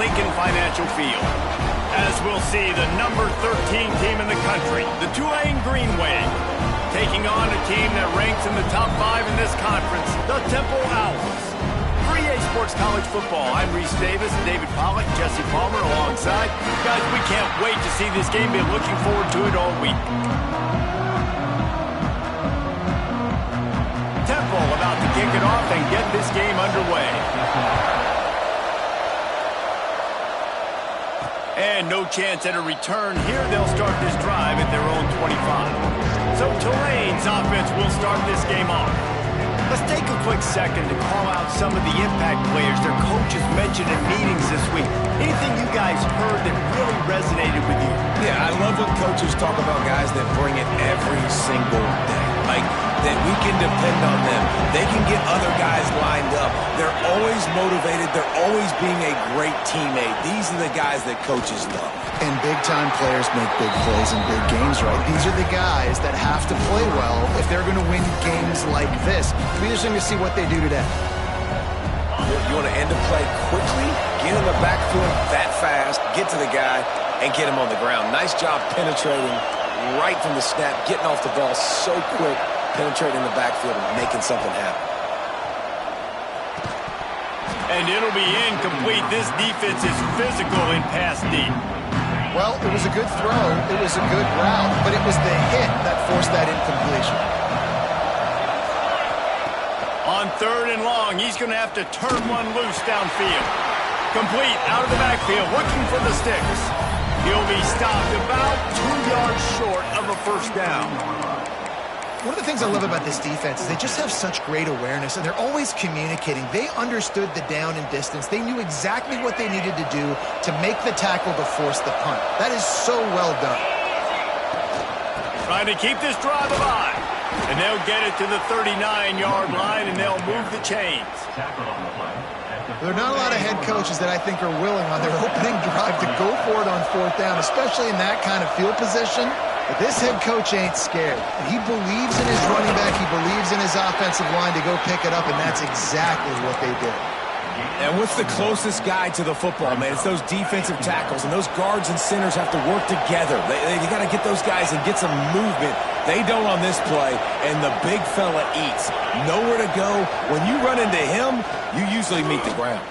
Lincoln Financial Field. As we'll see, the number 13 team in the country, the Tulane Green Wave, taking on a team that ranks in the top 5 in this conference, the Temple Owls. 3A Sports College Football. I'm Reese Davis, David Pollack, Jesse Palmer alongside. Guys, we can't wait to see this game. Been looking forward to it all week. Temple about to kick it off and get this game underway. And no chance at a return here. They'll start this drive at their own 25. So Tulane's offense will start this game off. Let's take a quick second to call out some of the impact players their coaches mentioned in meetings this week. Anything you guys heard that really resonated with you? Yeah, I love when coaches talk about guys that bring it every single day. Like, that we can depend on them. They can get other guys lined up. They're always motivated. They're always being a great teammate. These are the guys that coaches love. And big-time players make big plays in big games, right? These are the guys that have to play well if they're going to win games like this. We're just going to see what they do today. You want to end a play quickly, get in the backfield that fast, get to the guy, and get him on the ground. Nice job penetrating right from the snap, getting off the ball so quick, penetrating the backfield and making something happen. And it'll be incomplete. This defense is physical in pass deep. Well, it was a good throw, it was a good route, but it was the hit that forced that incompletion. On 3rd and long, he's going to have to turn one loose downfield. Complete out of the backfield, looking for the sticks. He'll be stopped about 2 yards short of a first down. One of the things I love about this defense is they just have such great awareness, and they're always communicating. They understood the down and distance. They knew exactly what they needed to do to make the tackle to force the punt. That is so well done. Trying to keep this drive alive. And they'll get it to the 39-yard line, and they'll move the chains. There are not a lot of head coaches that I think are willing on their opening drive to go for it on 4th down, especially in that kind of field position. But this head coach ain't scared. He believes in his running back. He believes in his offensive line to go pick it up, and that's exactly what they did. And what's the closest guy to the football, man? It's those defensive tackles, and those guards and centers have to work together. They got to get those guys and get some movement. They don't on this play, and the big fella eats. Nowhere to go. When you run into him, you usually meet the ground.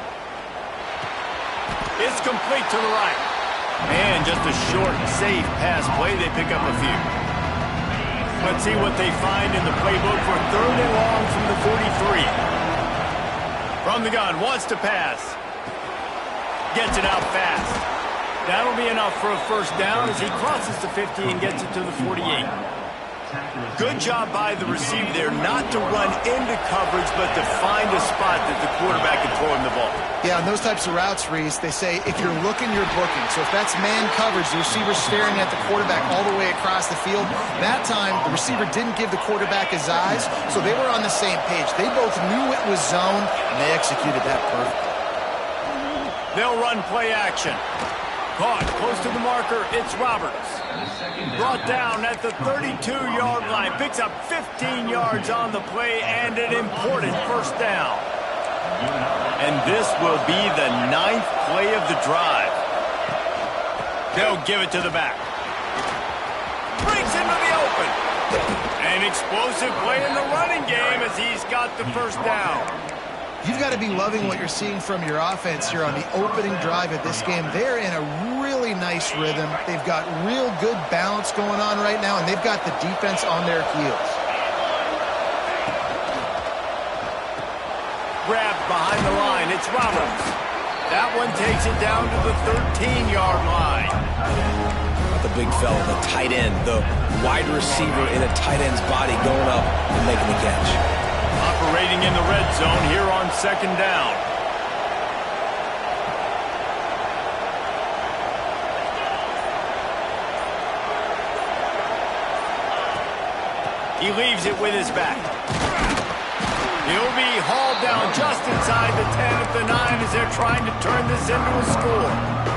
It's complete to the right. And just a short, safe pass play. They pick up a few. Let's see what they find in the playbook for 3rd and long from the 43. From the gun, wants to pass. Gets it out fast. That'll be enough for a first down as he crosses the 50 and gets it to the 48. Good job by the receiver there not to run into coverage, but to find a spot that the quarterback can throw him the ball. Yeah, on those types of routes, Reese, they say if you're looking, you're booking. So if that's man coverage, the receiver's staring at the quarterback all the way across the field. That time, the receiver didn't give the quarterback his eyes, so they were on the same page. They both knew it was zone, and they executed that perfectly. They'll run play action. Caught close to the marker, it's Roberts. Brought down at the 32-yard line. Picks up 15 yards on the play and an important first down. And this will be the 9th play of the drive. They'll give it to the back. Breaks into the open. An explosive play in the running game as he's got the first down. You've got to be loving what you're seeing from your offense here on the opening drive of this game. They're in a really nice rhythm. They've got real good balance going on right now, and they've got the defense on their heels. Grabbed behind the line. It's Roberts. That one takes it down to the 13-yard line. The big fella, the tight end, the wide receiver in a tight end's body going up and making the catch. Operating in the red zone here on 2nd down. He leaves it with his back. He'll be hauled down just inside the 10 at the 9 as they're trying to turn this into a score.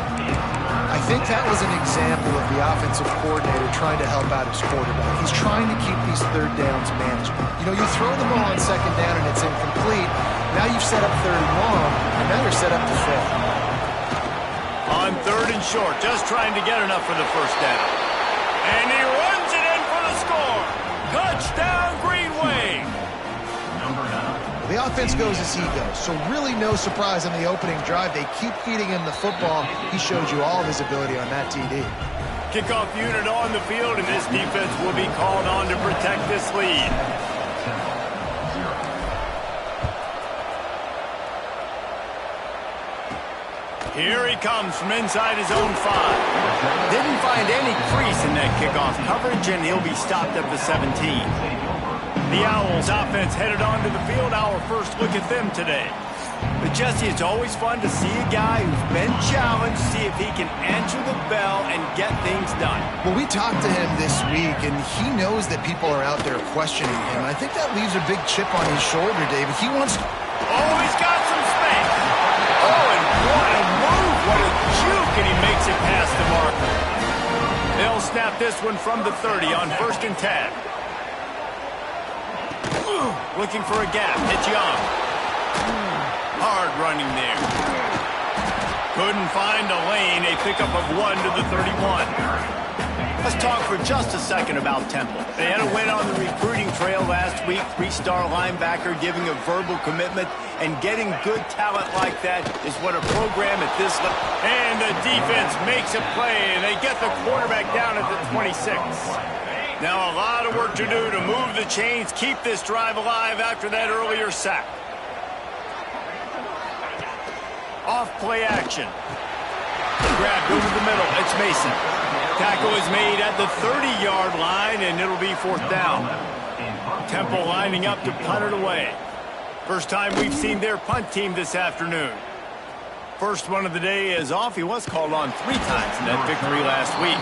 I think that was an example of the offensive coordinator trying to help out his quarterback. He's trying to keep these 3rd downs manageable. You know, you throw the ball on 2nd down and it's incomplete. Now you've set up 3rd and long, and now you're set up to fail. 3rd and short, just trying to get enough for the first down. And he runs it in for the score. Touchdown, Green Wave. The offense goes as he goes, so really no surprise on the opening drive. They keep feeding him the football. He showed you all of his ability on that TD. Kickoff unit on the field, and this defense will be called on to protect this lead. Here he comes from inside his own 5. Didn't find any crease in that kickoff coverage, and he'll be stopped at the 17. The Owls offense headed onto the field. Our first look at them today. But Jesse, it's always fun to see a guy who's been challenged, see if he can answer the bell and get things done. Well, we talked to him this week, and he knows that people are out there questioning him. I think that leaves a big chip on his shoulder, David. He wants to... Oh, he's got some space. Oh, and what a move. What a juke, and he makes it past the marker. They'll snap this one from the 30 on 1st and 10. Looking for a gap. It's Young. Hard running there. Couldn't find a lane. A pickup of 1 to the 31. Let's talk for just a second about Temple. They had a win on the recruiting trail last week. 3-star linebacker giving a verbal commitment, and getting good talent like that is what a program at this level. And the defense makes a play, and they get the quarterback down at the 26. Now a lot of work to do to move the chains, keep this drive alive after that earlier sack. Off play action. Grabbed over the middle. It's Mason. Tackle is made at the 30-yard line, and it'll be 4th down. Temple lining up to punt it away. First time we've seen their punt team this afternoon. First one of the day is off. He was called on 3 times in that victory last week.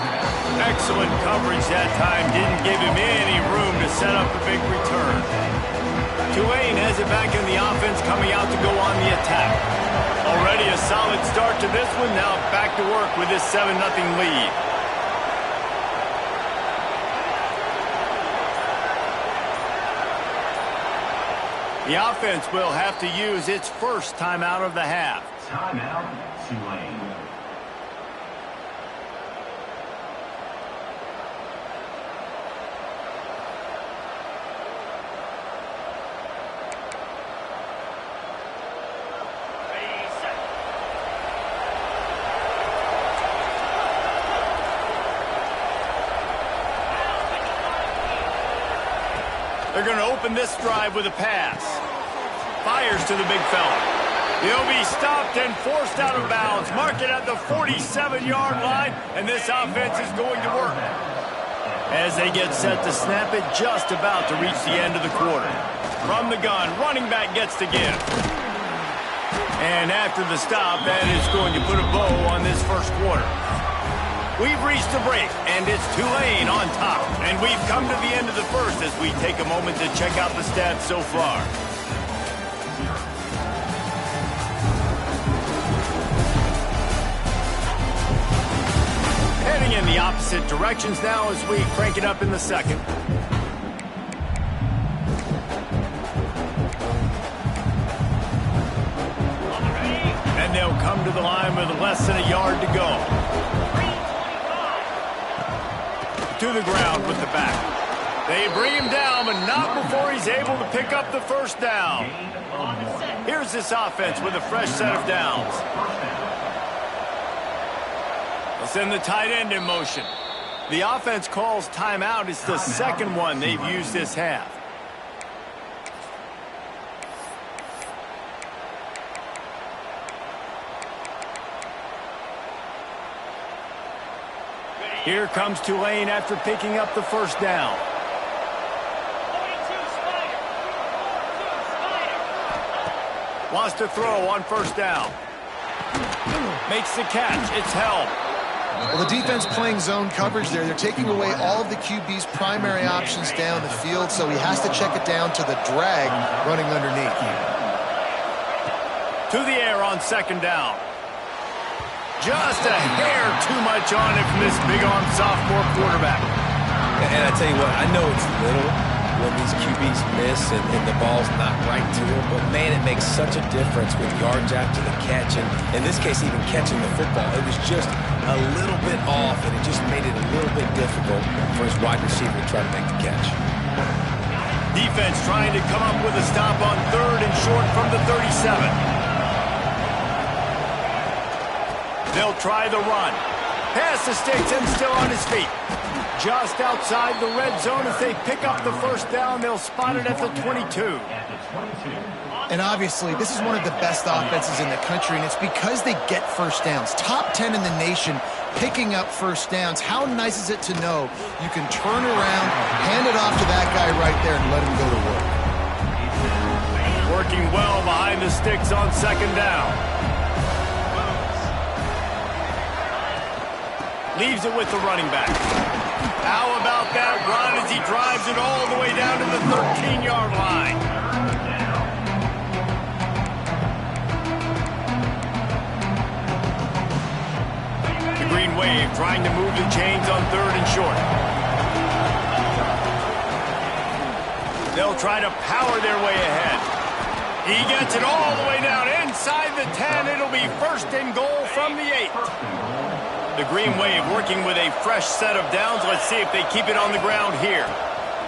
Excellent coverage that time. Didn't give him any room to set up a big return. Tulane has it back in the offense, coming out to go on the attack. Already a solid start to this one. Now back to work with this 7-0 lead. The offense will have to use its first timeout of the half. Timeout, Tulane. They're going to open this drive with a pass. Fires to the big fella. He'll be stopped and forced out of bounds. Mark it at the 47-yard line, and this offense is going to work. As they get set to snap it, just about to reach the end of the quarter. From the gun, running back gets to give. And after the stop, that is going to put a bow on this first quarter. We've reached the break, and it's Tulane on top. And we've come to the end of the first as we take a moment to check out the stats so far. Heading in the opposite directions now as we crank it up in the second. And they'll come to the line with less than a yard to go. To the ground with the back. They bring him down, but not before he's able to pick up the first down. Here's this offense with a fresh set of downs. They'll send the tight end in motion. The offense calls timeout. It's the second one they've used this half. Here comes Tulane after picking up the first down. Wants to throw on first down. Makes the catch. It's held. Well, the defense playing zone coverage there. They're taking away all of the QB's primary options down the field, so he has to check it down to the drag running underneath. To the air on second down. Just a hair too much on it from this big-arm sophomore quarterback. And I tell you what, I know it's little, when these QBs miss and the ball's not right to them. But, man, it makes such a difference with yards after the catch. And in this case, even catching the football, it was just a little bit off, and it just made it a little bit difficult for his wide receiver to try to make the catch. Defense trying to come up with a stop on 3rd and short from the 37. They'll try the run. Pass the sticks and still on his feet. Just outside the red zone. If they pick up the first down, they'll spot it at the 22. And obviously, this is one of the best offenses in the country, and it's because they get first downs. Top 10 in the nation picking up first downs. How nice is it to know you can turn around, hand it off to that guy right there, and let him go to work. Working well behind the sticks on 2nd down. Leaves it with the running back. How about that run as he drives it all the way down to the 13-yard line? The Green Wave trying to move the chains on 3rd and short. They'll try to power their way ahead. He gets it all the way down inside the 10. It'll be 1st and goal from the 8. The Green Wave working with a fresh set of downs. Let's see if they keep it on the ground here.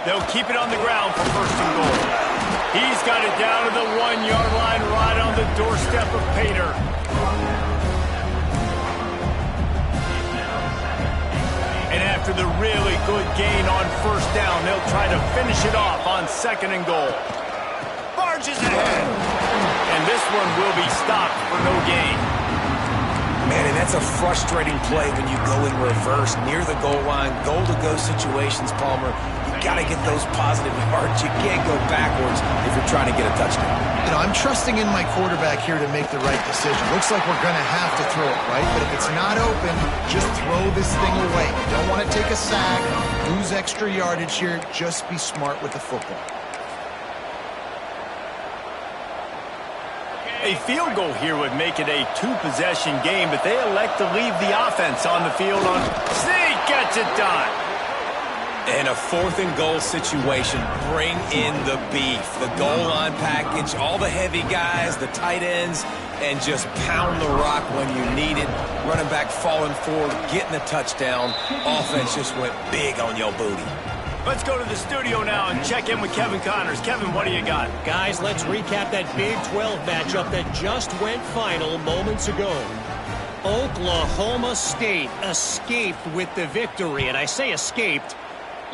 They'll keep it on the ground for 1st and goal. He's got it down to the 1-yard line right on the doorstep of Pater. And after the really good gain on 1st down, they'll try to finish it off on 2nd and goal. Barges ahead. And this one will be stopped for no gain. Man, and that's a frustrating play when you go in reverse near the goal line, goal-to-go situations, Palmer. You got to get those positive yards. You can't go backwards if you're trying to get a touchdown. You know, I'm trusting in my quarterback here to make the right decision. Looks like we're going to have to throw it, right? But if it's not open, just throw this thing away. You don't want to take a sack, lose extra yardage here. Just be smart with the football. A field goal here would make it a 2-possession game, but they elect to leave the offense on the field on Sneak gets it done. In a 4th and goal situation, bring in the beef. The goal line package, all the heavy guys, the tight ends, and just pound the rock when you need it. Running back falling forward, getting a touchdown. Offense just went big on your booty. Let's go to the studio now and check in with Kevin Connors. Kevin, what do you got? Guys, let's recap that Big 12 matchup that just went final moments ago. Oklahoma State escaped with the victory, and I say escaped.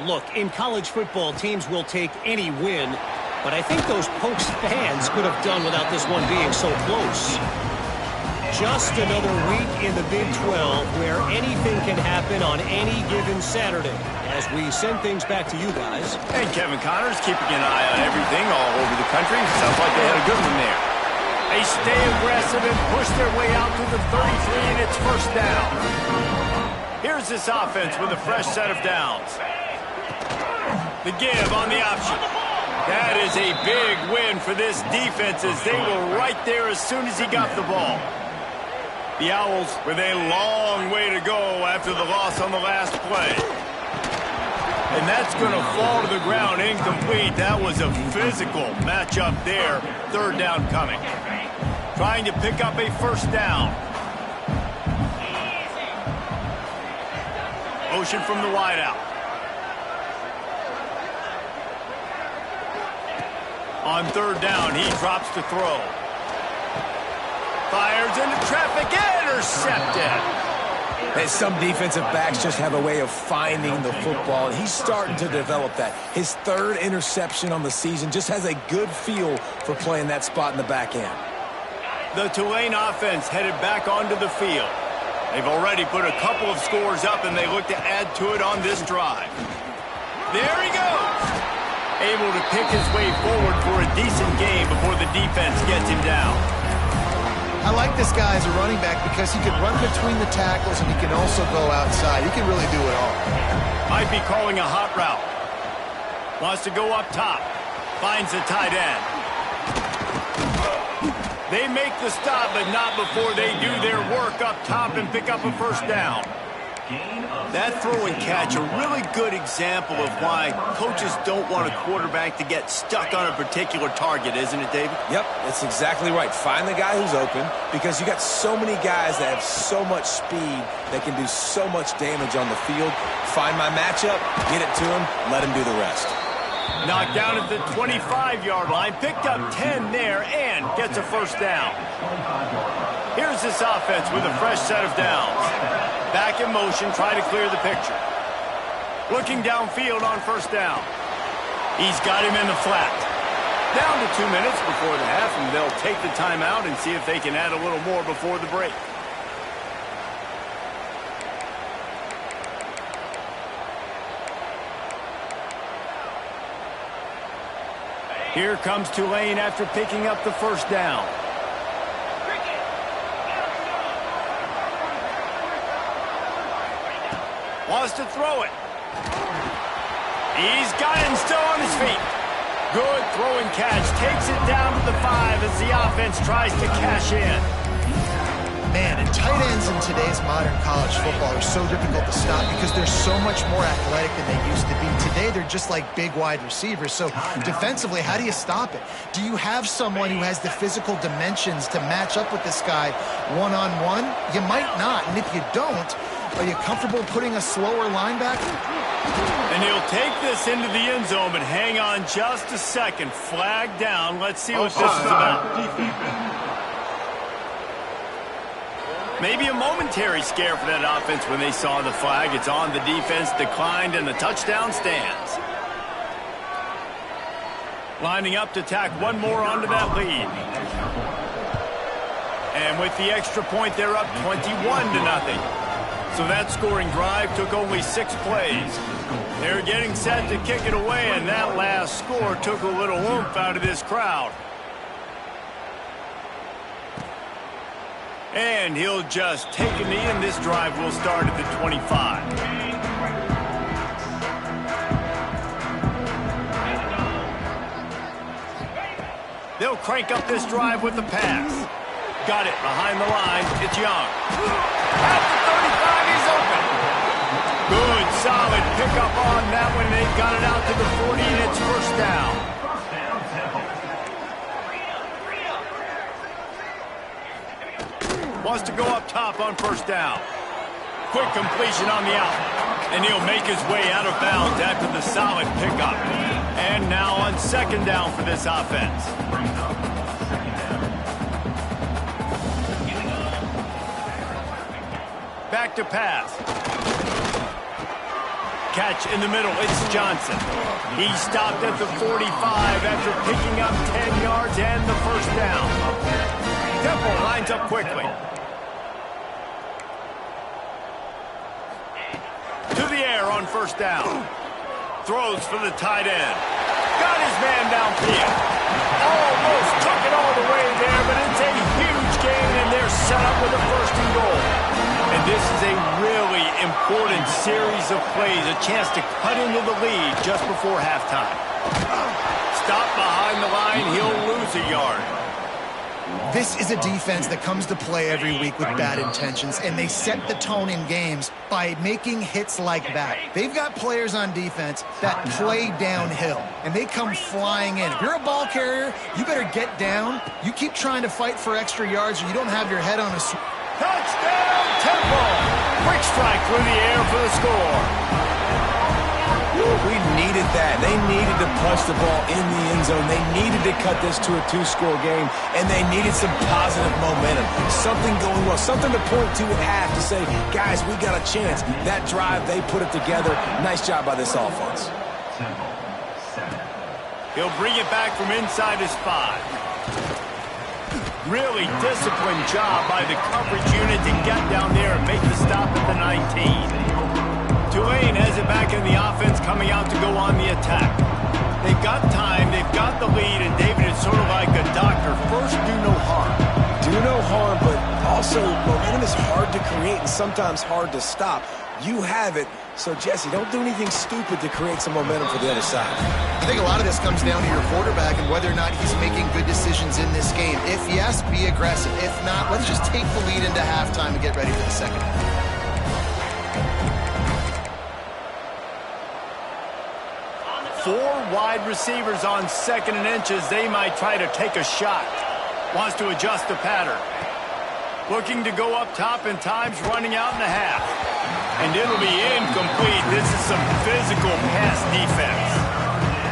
Look, in college football, teams will take any win, but I think those Pokes fans could have done without this one being so close. Just another week in the Big 12 where anything can happen on any given Saturday. As we send things back to you guys. And Kevin Connors keeping an eye on everything all over the country. Sounds like they had a good one there. They stay aggressive and push their way out to the 33, and it's 1st down. Here's this offense with a fresh set of downs. The give on the option. That is a big win for this defense as they were right there as soon as he got the ball. The Owls with a long way to go after the loss on the last play. And that's going to fall to the ground incomplete. That was a physical matchup there. 3rd down coming. Trying to pick up a 1st down. Motion from the wideout. On 3rd down, he drops to throw. Fires into traffic, intercepted. And some defensive backs just have a way of finding the football, and he's starting to develop that. His 3rd interception on the season, just has a good feel for playing that spot in the back end. The Tulane offense headed back onto the field. They've already put a couple of scores up, and they look to add to it on this drive. There he goes. Able to pick his way forward for a decent game before the defense gets him down. I like this guy as a running back because he can run between the tackles and he can also go outside. He can really do it all. Might be calling a hot route. Wants to go up top. Finds the tight end. They make the stop, but not before they do their work up top and pick up a 1st down. That throw and catch, a really good example of why coaches don't want a quarterback to get stuck on a particular target, isn't it, David? Yep, that's exactly right. Find the guy who's open, because you got so many guys that have so much speed that can do so much damage on the field. Find my matchup, get it to him, let him do the rest. Knocked down at the 25-yard line, picked up 10 there, and gets a first down. Here's this offense with a fresh set of downs. Back in motion, try to clear the picture. Looking downfield on first down. He's got him in the flat. Down to 2 minutes before the half, and they'll take the timeout and see if they can add a little more before the break. Here comes Tulane after picking up the first down. Wants to throw it. He's got it and still on his feet. Good throw and catch. Takes it down to the 5 as the offense tries to cash in. Man, and tight ends in today's modern college football are so difficult to stop because they're so much more athletic than they used to be. Today, they're just like big wide receivers. So defensively, how do you stop it? Do you have someone who has the physical dimensions to match up with this guy one-on-one? You might not. And if you don't, are you comfortable putting a slower linebacker? And he'll take this into the end zone, but hang on just a second. Flag down. Let's see what this is about. Maybe a momentary scare for that offense when they saw the flag. It's on, the defense declined, and the touchdown stands. Lining up to tack one more onto that lead. And with the extra point, they're up 21-0. So that scoring drive took only 6 plays. They're getting set to kick it away, and that last score took a little oomph out of this crowd. And he'll just take a knee, and this drive will start at the 25. They'll crank up this drive with the pass. Got it behind the line. It's Young. At the 35, he's open. Good, solid pickup on that one. They've got it out to the 40, and it's first down. Wants to go up top on first down. Quick completion on the out. And he'll make his way out of bounds after the solid pickup. And now on second down for this offense. Back to pass. Catch in the middle. It's Johnson. He stopped at the 45 after picking up 10 yards and the first down. Temple lines up quickly. To the air on first down. Throws for the tight end. Got his man downfield. Almost took it all the way there, but it's a huge gain, and they're set up with a first and goal. And this is a really important series of plays, a chance to cut into the lead just before halftime. Stop behind the line, he'll lose a yard. This is a defense that comes to play every week with bad intentions, and they set the tone in games by making hits like that. They've got players on defense that play downhill, and they come flying in. If you're a ball carrier, you better get down. You keep trying to fight for extra yards, or you don't have your head on a... Touchdown, Temple! Quick strike through the air for the score. We needed that. They needed to punch the ball in the end zone. They needed to cut this to a 2-score game, and they needed some positive momentum. Something going well, something to point to at half to say, guys, we got a chance. That drive, they put it together. Nice job by this offense. He'll bring it back from inside his 5. Really disciplined job by the coverage unit to get down there and make the stop at the 19. Tulane has it back in the offense, coming out to go on the attack. They've got time, they've got the lead, and David, it's sort of like a doctor. First, do no harm. Do no harm, but also momentum is hard to create and sometimes hard to stop. You have it, so Jesse, don't do anything stupid to create some momentum for the other side. I think a lot of this comes down to your quarterback and whether or not he's making good decisions in this game. If yes, be aggressive. If not, let's just take the lead into halftime and get ready for the second half. 4 wide receivers on 2nd and inches. They might try to take a shot. Wants to adjust the pattern. Looking to go up top, and time's running out in the half. And it'll be incomplete. This is some physical pass defense.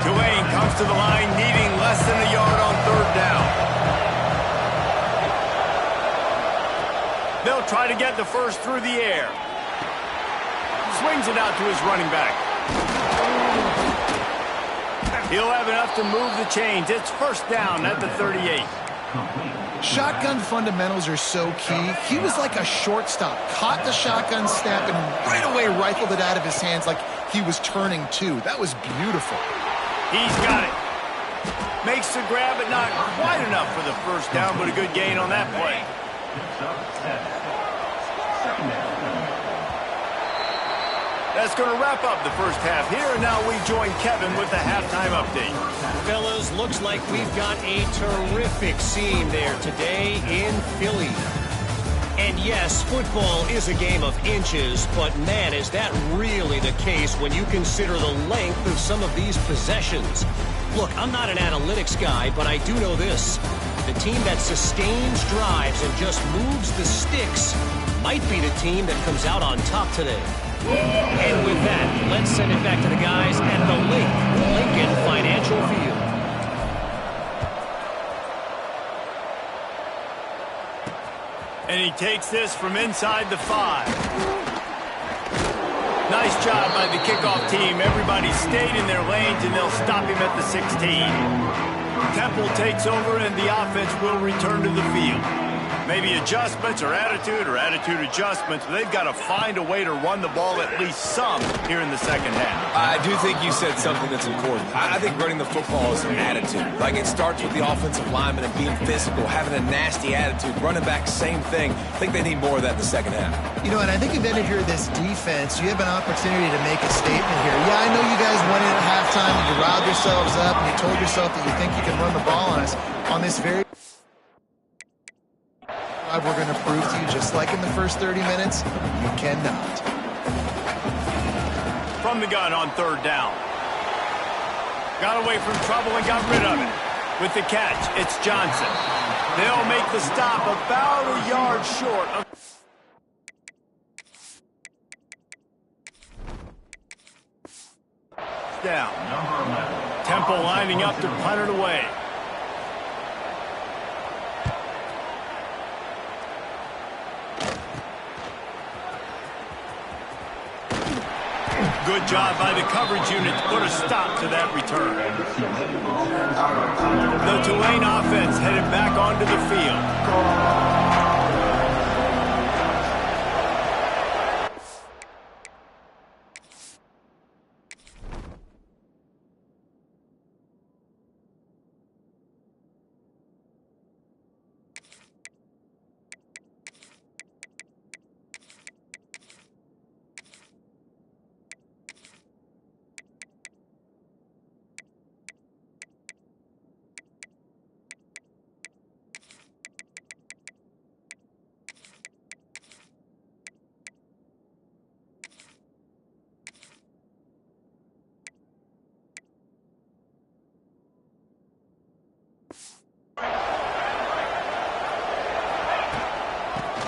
Tulane comes to the line needing less than a yard on 3rd down. They'll try to get the first through the air. Swings it out to his running back. He'll have enough to move the chains. It's 1st down at the 38. Shotgun fundamentals are so key. He was like a shortstop. Caught the shotgun snap and right away rifled it out of his hands like he was turning two. That was beautiful. He's got it. Makes the grab, but not quite enough for the 1st down, but a good gain on that play. That's going to wrap up the 1st half here, and now we join Kevin with the halftime update. Fellas, looks like we've got a terrific scene there today in Philly. And yes, football is a game of inches, but man, is that really the case when you consider the length of some of these possessions. Look, I'm not an analytics guy, but I do know this. The team that sustains drives and just moves the sticks might be the team that comes out on top today. And with that, let's send it back to the guys at the Lincoln Financial Field. And he takes this from inside the 5. Nice job by the kickoff team. Everybody stayed in their lanes, and they'll stop him at the 16. Temple takes over, and the offense will return to the field. Maybe adjustments or attitude adjustments. But they've got to find a way to run the ball at least some here in the 2nd half. I do think you said something that's important. I think running the football is an attitude. Like, it starts with the offensive lineman and being physical, having a nasty attitude. Running back, same thing. I think they need more of that in the 2nd half. You know, and I think even if you're this defense, you have an opportunity to make a statement here. Yeah, I know you guys went in at halftime and you riled yourselves up and you told yourself that you think you can run the ball on us on this very... We're going to prove to you, just like in the first 30 minutes, you cannot. From the gun on 3rd down. Got away from trouble and got rid of it. With the catch, it's Johnson. They'll make the stop about a yard short of... Down. Temple lining up to punt it away. Good job by the coverage unit to put a stop to that return. The Tulane offense headed back onto the field.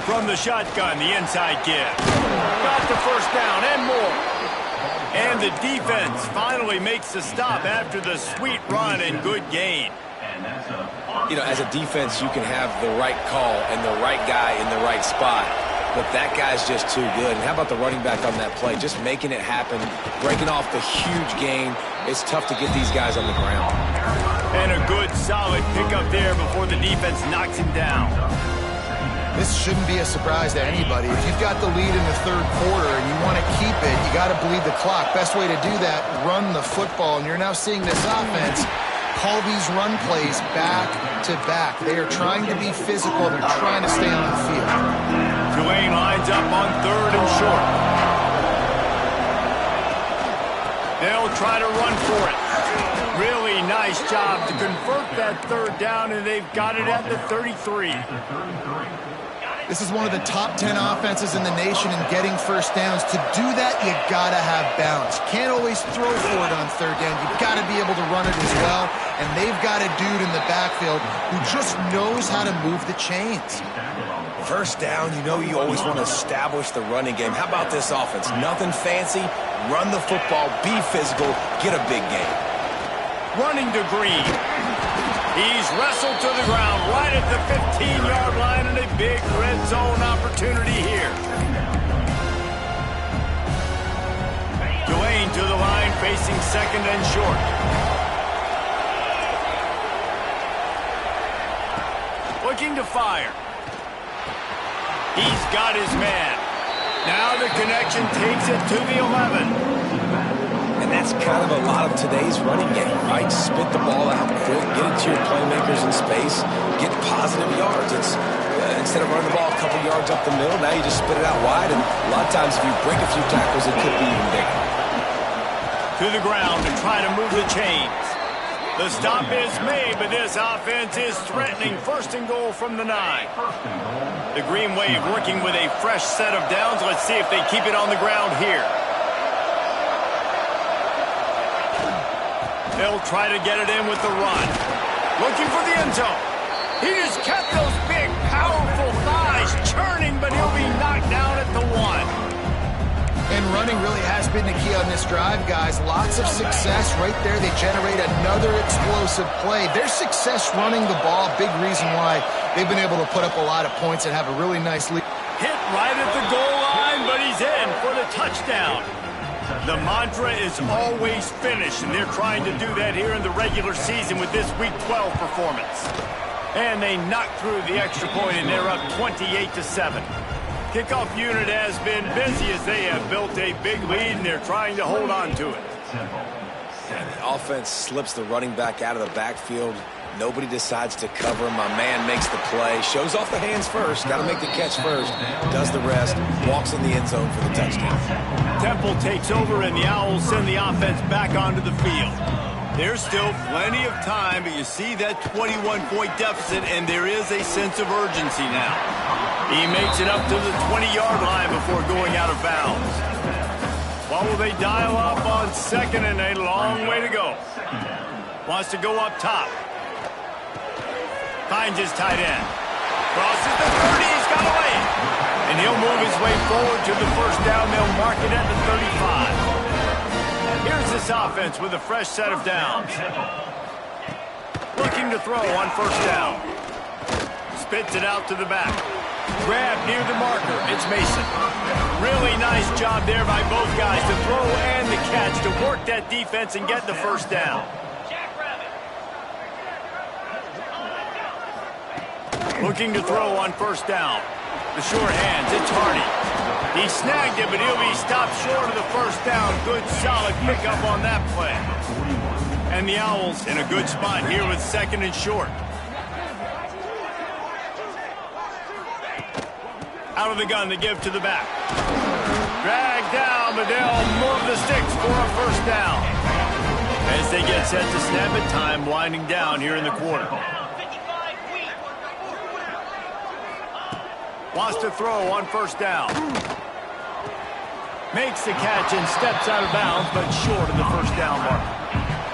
From the shotgun, the inside give. Got the 1st down and more. And the defense finally makes the stop after the sweet run and good gain. You know, as a defense, you can have the right call and the right guy in the right spot. But that guy's just too good. And how about the running back on that play? Just making it happen, breaking off the huge gain. It's tough to get these guys on the ground. And a good, solid pickup there before the defense knocks him down. This shouldn't be a surprise to anybody. If you've got the lead in the 3rd quarter and you want to keep it, you got to bleed the clock. Best way to do that, run the football. And you're now seeing this offense call these run plays back to back. They are trying to be physical. They're trying to stay on the field. Tulane lines up on 3rd and short. They'll try to run for it. Really nice job to convert that 3rd down, and they've got it at the 33. This is one of the top 10 offenses in the nation in getting first downs. To do that, you got to have balance. You can't always throw for it on third down. You've got to be able to run it as well. And they've got a dude in the backfield who just knows how to move the chains. First down, you know you always want to establish the running game. How about this offense? Nothing fancy. Run the football, be physical, get a big gain. Running to Green. He's wrestled to the ground right at the 15-yard line, and a big red zone opportunity here. Tulane to the line, facing second and short. Looking to fire. He's got his man. Now the connection takes it to the 11. And that's kind of a lot of today's running game, right? Spit the ball out quick, get it to your playmakers in space, get positive yards. It's instead of running the ball a couple yards up the middle, now you just spit it out wide, and a lot of times if you break a few tackles, it could be even bigger. To the ground to try to move the chains. The stop is made, but this offense is threatening. First and goal from the 9. The Green Wave working with a fresh set of downs. Let's see if they keep it on the ground here. They'll try to get it in with the run. Looking for the end zone. He just kept those big, powerful thighs churning, but he'll be knocked down at the 1. And running really has been the key on this drive, guys. Lots of success right there. They generate another explosive play. Their success running the ball, big reason why they've been able to put up a lot of points and have a really nice lead. Hit right at the goal line, but he's in for the touchdown. The mantra is always finish, and they're trying to do that here in the regular season with this Week 12 performance. And they knocked through the extra point, and they're up 28-7. Kickoff unit has been busy as they have built a big lead, and they're trying to hold on to it. And the offense slips the running back out of the backfield. Nobody decides to cover him. My man makes the play, shows off the hands first, got to make the catch first, does the rest, walks in the end zone for the touchdown. Temple takes over, and the Owls send the offense back onto the field. There's still plenty of time, but you see that 21-point deficit, and there is a sense of urgency now. He makes it up to the 20-yard line before going out of bounds. What will they dial up on second, and a long way to go. Wants to go up top. Finds his tight end. Crosses the 30, he's got away. And he'll move his way forward to the first down. They'll mark it at the 35. Here's this offense with a fresh set of downs. Looking to throw on first down. Spits it out to the back. Grab near the marker. It's Mason. Really nice job there by both guys to throw and the catch to work that defense and get the first down. Looking to throw on first down. The short hands, it's Hardy. He snagged it, but he'll be stopped short of the first down. Good, solid pickup on that play. And the Owls in a good spot here with second and short. Out of the gun, they give to the back. Drag down, but they'll move the sticks for a first down. As they get set to snap it, time winding down here in the quarter. Wants to throw on first down. Makes the catch and steps out of bounds, but short of the first down mark.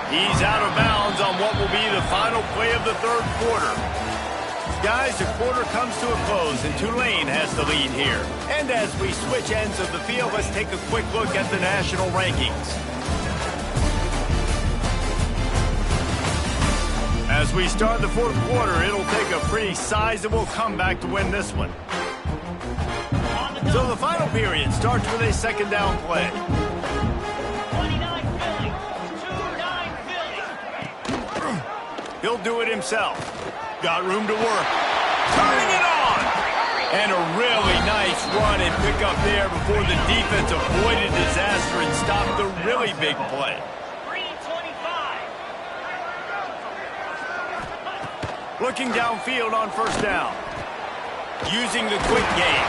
He's out of bounds on what will be the final play of the third quarter. Guys, the quarter comes to a close, and Tulane has the lead here. And as we switch ends of the field, let's take a quick look at the national rankings. As we start the fourth quarter, it'll take a pretty sizable comeback to win this one. So the final period starts with a second down play. 29 Philly, 2-9 Philly. He'll do it himself. Got room to work. Turning it on! And a really nice run and pick up there before the defense avoided disaster and stopped the really big play. 3-25. Looking downfield on first down. Using the quick game.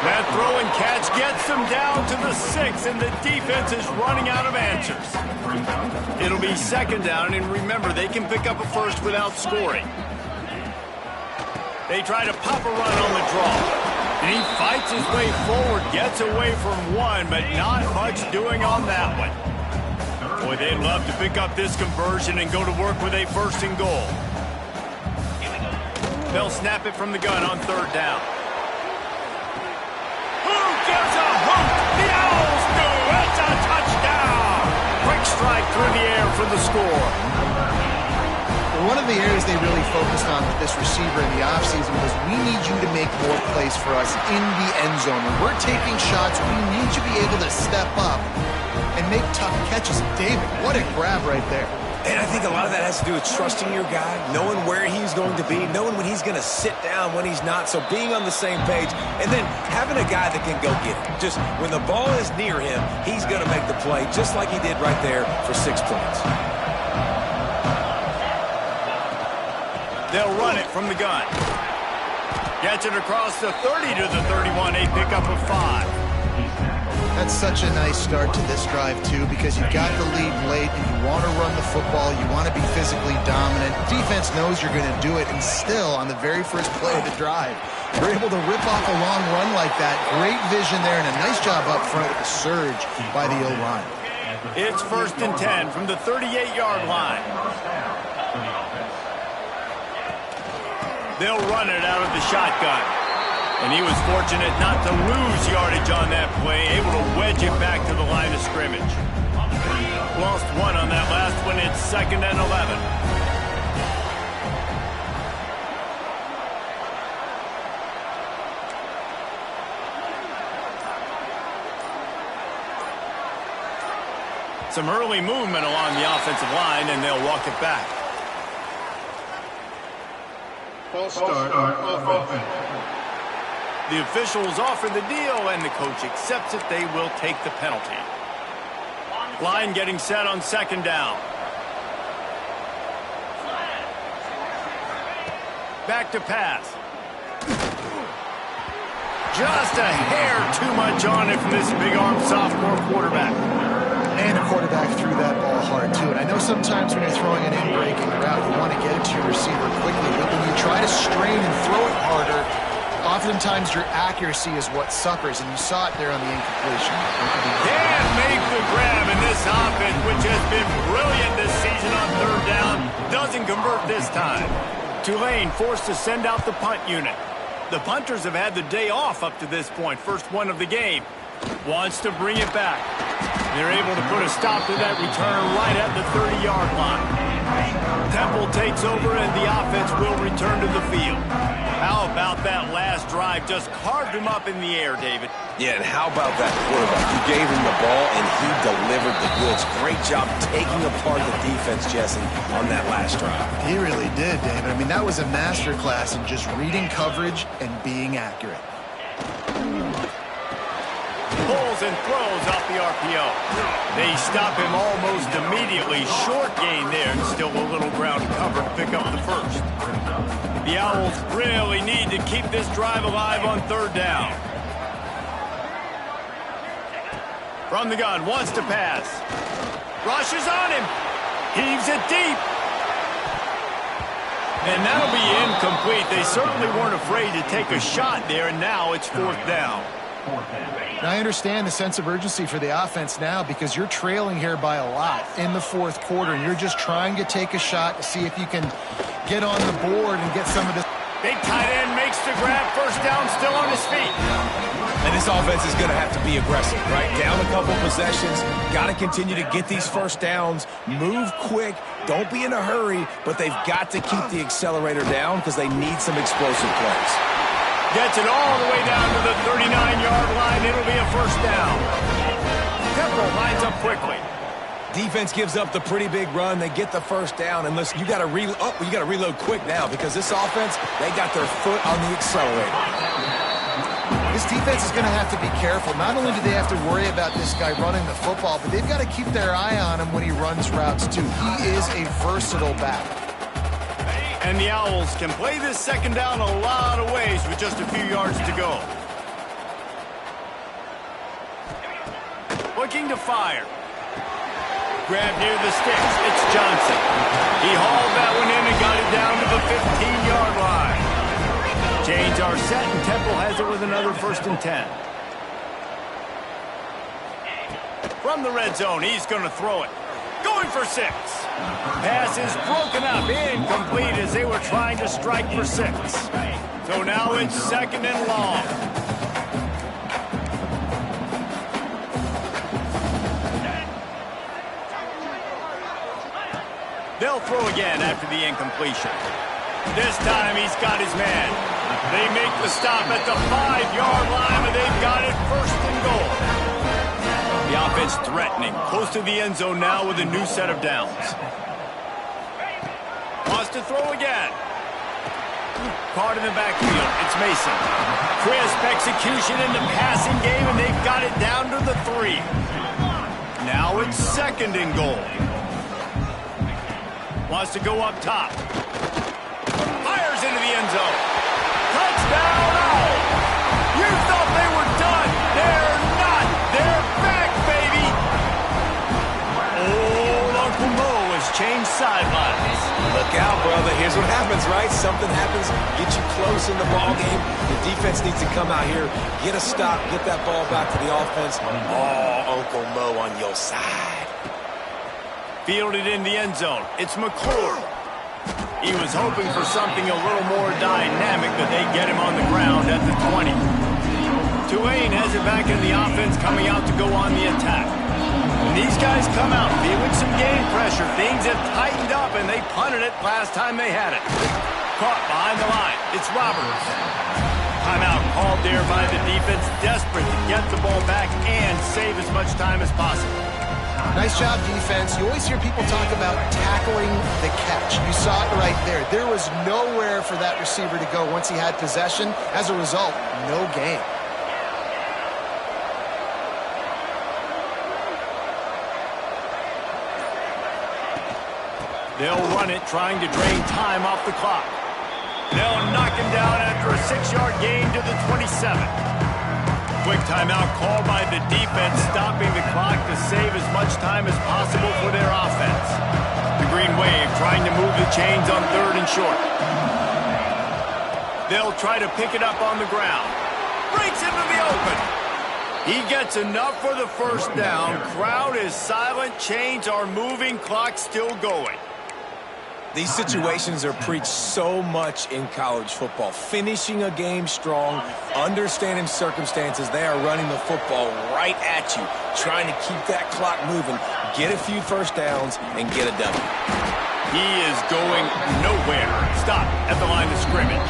That throw and catch gets them down to the 6, and the defense is running out of answers. It'll be second down, and remember, they can pick up a first without scoring. They try to pop a run on the draw. And he fights his way forward, gets away from one, but not much doing on that one. Boy, they'd love to pick up this conversion and go to work with a 1st and goal. They'll snap it from the gun on 3rd down. Who gives a hoot? The Owls do. It's a touchdown. Quick strike through the air for the score. One of the areas they really focused on with this receiver in the offseason was we need you to make more plays for us in the end zone. When we're taking shots, we need you to be able to step up and make tough catches. David, what a grab right there. And I think a lot of that has to do with trusting your guy, knowing where he's going to be, knowing when he's going to sit down, when he's not. So being on the same page, and then having a guy that can go get it. Just when the ball is near him, he's going to make the play, just like he did right there for 6 points. They'll run it from the gun. Gets it across the 30 to the 31, a pickup of 5. That's such a nice start to this drive, too, because you got the lead late and you want to run the football. You want to be physically dominant. Defense knows you're going to do it, and still, on the very first play of the drive, you're able to rip off a long run like that. Great vision there, and a nice job up front with the surge by the O-line. It's 1st and 10 from the 38-yard line. They'll run it out of the shotgun. And he was fortunate not to lose yardage on that play, able to wedge it back to the line of scrimmage. Lost 1 on that last one. It's 2nd and 11. Some early movement along the offensive line, and they'll walk it back. False start offense. The officials offer the deal, and the coach accepts it. They will take the penalty. Line getting set on 2nd down. Back to pass. Just a hair too much on it from this big-arm sophomore quarterback. And the quarterback threw that ball hard, too. And I know sometimes when you're throwing an in-breaking route, you want to get it to your receiver quickly. But when you try to strain and throw it harder, oftentimes your accuracy is what suffers. And you saw it there on the incompletion. Can't make the grab in this offense, which has been brilliant this season on 3rd down. Doesn't convert this time. Tulane forced to send out the punt unit. The punters have had the day off up to this point. First one of the game. Wants to bring it back. They're able to put a stop to that return right at the 30-yard line. Temple takes over, and the offense will return to the field. How about that last drive? Just carved him up in the air, David. Yeah, and how about that quarterback? You gave him the ball, and he delivered the goods. Great job taking apart the defense, Jesse, on that last drive. He really did, David. I mean, that was a masterclass in just reading coverage and being accurate. Pulls and throws off the RPO. They stop him almost immediately. Short gain there, and still a little ground cover to pick up the 1st. The Owls really need to keep this drive alive on 3rd down. From the gun, wants to pass. Rushes on him. Heaves it deep. And that'll be incomplete. They certainly weren't afraid to take a shot there, and now it's 4th down. And I understand the sense of urgency for the offense now because you're trailing here by a lot in the 4th quarter, and you're just trying to take a shot to see if you can get on the board and get some of this. Big tight end makes the grab. 1st down, still on his feet. And this offense is going to have to be aggressive, right? Down a couple possessions. Got to continue to get these 1st downs. Move quick. Don't be in a hurry, but they've got to keep the accelerator down because they need some explosive plays. Gets it all the way down to the 39-yard line. It'll be a 1st down. Temple lines up quickly. Defense gives up the pretty big run. They get the 1st down. And listen, you got to reload quick now because this offense, they got their foot on the accelerator. This defense is going to have to be careful. Not only do they have to worry about this guy running the football, but they've got to keep their eye on him when he runs routes too. He is a versatile back. And the Owls can play this 2nd down a lot of ways with just a few yards to go. Looking to fire. Grab near the sticks. It's Johnson. He hauled that one in and got it down to the 15-yard line. Chains are set, and Temple has it with another 1st and 10. From the red zone, he's going to throw it. Going for 6. Pass is broken up, incomplete as they were trying to strike for 6. So now it's 2nd and long. They'll throw again after the incompletion. This time he's got his man. They make the stop at the 5-yard line, and they've got it 1st and goal. The offense threatening, close to the end zone now with a new set of downs. Wants to throw again. Caught in the backfield, it's Mason. Crisp execution in the passing game, and they've got it down to the 3. Now it's 2nd and goal. Wants to go up top. Fires into the end zone. Touchdown! Oh! You thought they were done. They're not. They're back, baby. Old Uncle Mo has changed sidelines. Look out, brother. Here's what happens, right? Something happens, get you close in the ball game. The defense needs to come out here, get a stop, get that ball back to the offense. Oh, Uncle Mo on your side. Fielded in the end zone. It's McClure. He was hoping for something a little more dynamic, but they get him on the ground at the 20. Tulane has it back in the offense, coming out to go on the attack. And these guys come out feeling some game pressure. Things have tightened up, and they punted it last time they had it. Caught behind the line. It's Roberts. Timeout called there by the defense, desperate to get the ball back and save as much time as possible. Nice job, defense. You always hear people talk about tackling the catch. You saw it right there. There was nowhere for that receiver to go once he had possession. As a result, no gain. They'll run it, trying to drain time off the clock. They'll knock him down after a 6-yard gain to the 27. Quick timeout called by the defense, stopping the clock to save as much time as possible for their offense. The Green Wave trying to move the chains on 3rd and short. They'll try to pick it up on the ground. Breaks into the open. He gets enough for the 1st down. Crowd is silent. Chains are moving. Clock still going. These situations are preached so much in college football. Finishing a game strong, understanding circumstances. They are running the football right at you, trying to keep that clock moving, get a few 1st downs, and get a W. He is going nowhere. Stop at the line of scrimmage.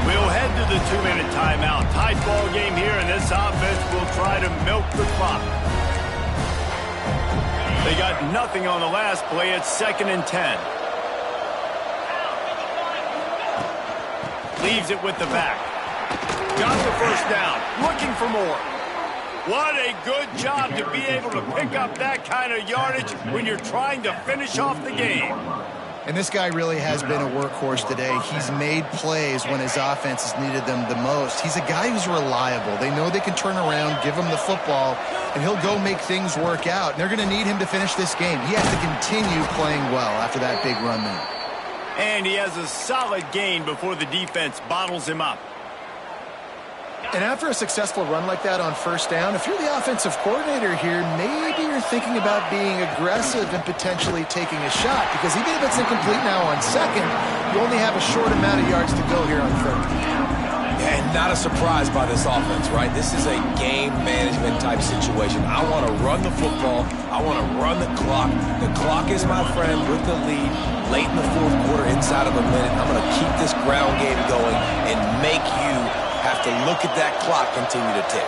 We'll head to the 2-minute timeout. Tight ball game here, and this offense will try to milk the clock. They got nothing on the last play. It's 2nd and 10. Leaves it with the back. Got the 1st down. Looking for more. What a good job to be able to pick up that kind of yardage when you're trying to finish off the game. And this guy really has been a workhorse today. He's made plays when his offense has needed them the most. He's a guy who's reliable. They know they can turn around, give him the football, and he'll go make things work out. And they're going to need him to finish this game. He has to continue playing well after that big run there. And he has a solid gain before the defense bottles him up. And after a successful run like that on 1st down, if you're the offensive coordinator here, maybe you're thinking about being aggressive and potentially taking a shot, because even if it's incomplete now on 2nd, you only have a short amount of yards to go here on 3rd. And not a surprise by this offense, right? This is a game management type situation. I want to run the football. I want to run the clock. The clock is my friend with the lead late in the 4th quarter, inside of a minute. I'm going to keep this ground game going and make you have to look at that clock continue to tick.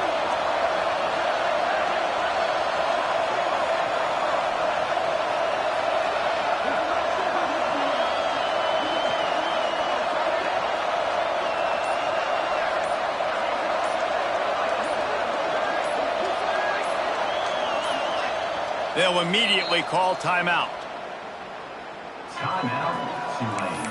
They'll immediately call timeout. Timeout, Tulane.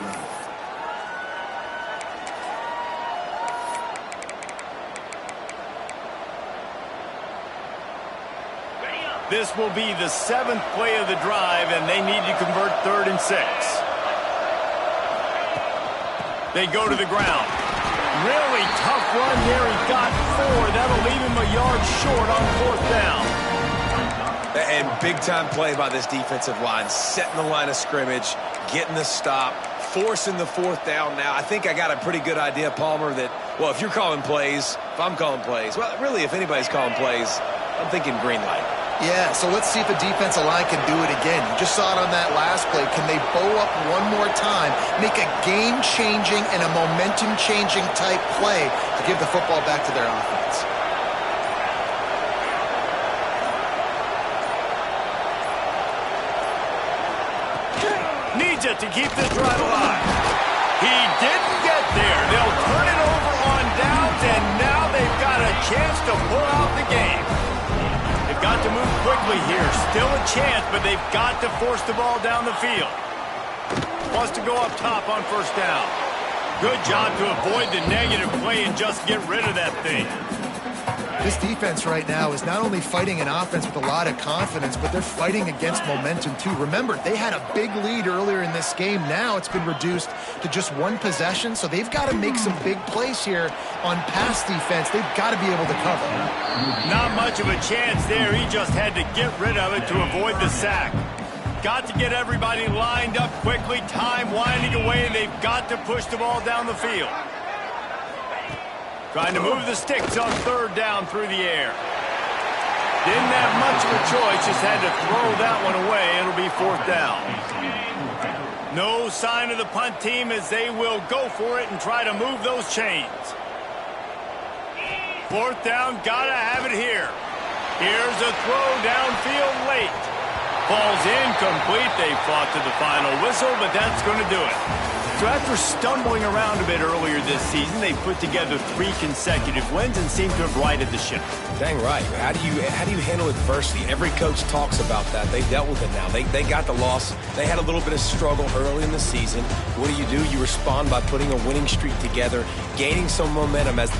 This will be the 7th play of the drive, and they need to convert 3rd and 6. They go to the ground. Really tough run there. He got 4. That'll leave him a yard short on 4th down. And big-time play by this defensive line, setting the line of scrimmage, getting the stop, forcing the 4th down now. I think I got a pretty good idea, Palmer, that, well, if you're calling plays, if I'm calling plays, well, really, if anybody's calling plays, I'm thinking green light. Yeah, so let's see if the defensive line can do it again. You just saw it on that last play. Can they bow up one more time, make a game-changing and a momentum-changing type play to give the football back to their offense? Needs it to keep this drive alive. He didn't get there. They'll turn it over on downs, and now they've got a chance to pull out the game. They've got to move quickly here. Still a chance, but they've got to force the ball down the field. Wants to go up top on 1st down. Good job to avoid the negative play and just get rid of that thing. This defense right now is not only fighting an offense with a lot of confidence, but they're fighting against momentum too. Remember, they had a big lead earlier in this game. Now it's been reduced to just 1 possession, so they've got to make some big plays here on pass defense. They've got to be able to cover. Not much of a chance there. He just had to get rid of it to avoid the sack. Got to get everybody lined up quickly. Time winding away. They've got to push the ball down the field. Trying to move the sticks on 3rd down through the air. Didn't have much of a choice, just had to throw that one away. It'll be 4th down. No sign of the punt team as they will go for it and try to move those chains. 4th down, gotta have it here. Here's a throw downfield late. Falls incomplete. They fought to the final whistle, but that's going to do it. So after stumbling around a bit earlier this season, they put together 3 consecutive wins and seem to have righted the ship. Dang right. How do you handle adversity? Every coach talks about that. They dealt with it now. They got the loss. They had a little bit of struggle early in the season. What do? You respond by putting a winning streak together, gaining some momentum as